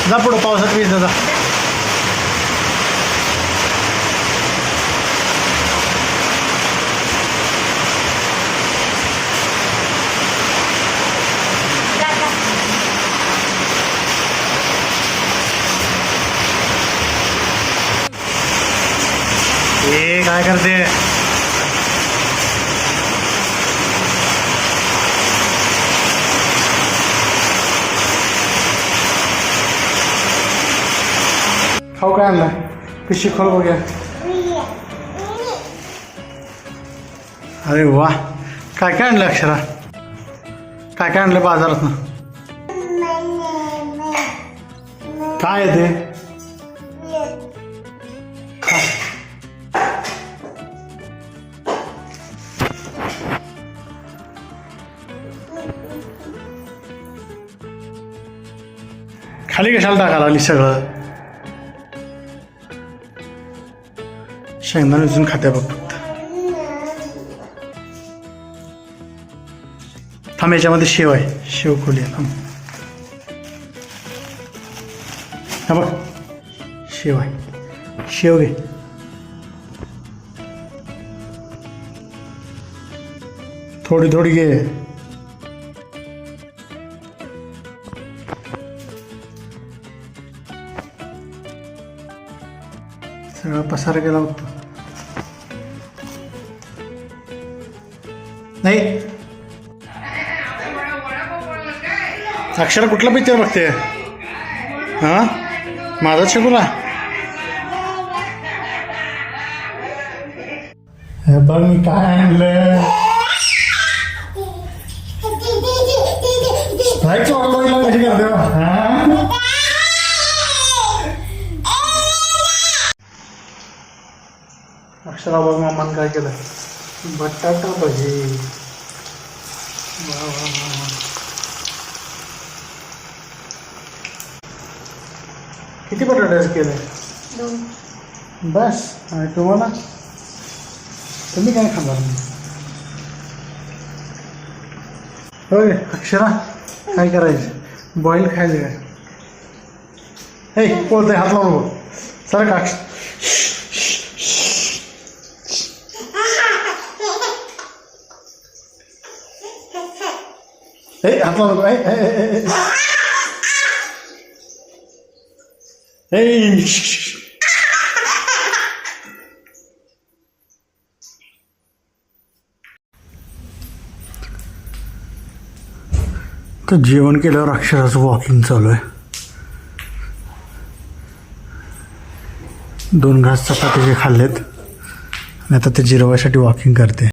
जा पुढं पावसात वीज जा. हे काय करते? खाऊ काय आणलं? पिशवी खोल बघूया. अरे वा, काय काय आणलं अक्षरा? काय काय आणलं बाजारात ना? काय आहे ते? खाली कशाला टाकायला लागली सगळं? शेंगदाणे उचलून खात्या बघ फक्त. थांब, याच्यामध्ये शेव आहे, शेव खोली आहे. थांब, हा बघ शेव आहे, शेव घे. थोडी थोडी घे. सगळा पसारा केला होता. नाही अक्षरा कुठला पिक्चर बघते? हा, माझा शकुला. हे बघ मी काय आणलं. स्ट्राईकची ऑर्डर बघितला कशी करते? हा, अक्षरा बघ मामानं काय केलं. बटाटा भजी. वा वा वा. किती बटाटे केले? 2 बस. आणि तुम्हाला? तुम्ही काय खाणार? होय अक्षरा, काय करायचं? बॉईल खायचं काय? हे बोलतंय, हात लावून बघ. सर का हे हात लावून तर जेवण केल्यावर अक्षराचं वॉकिंग चालू आहे. 2 घास चपातीचे खाल्लेत आणि आता ते जिरवायसाठी वॉकिंग करते.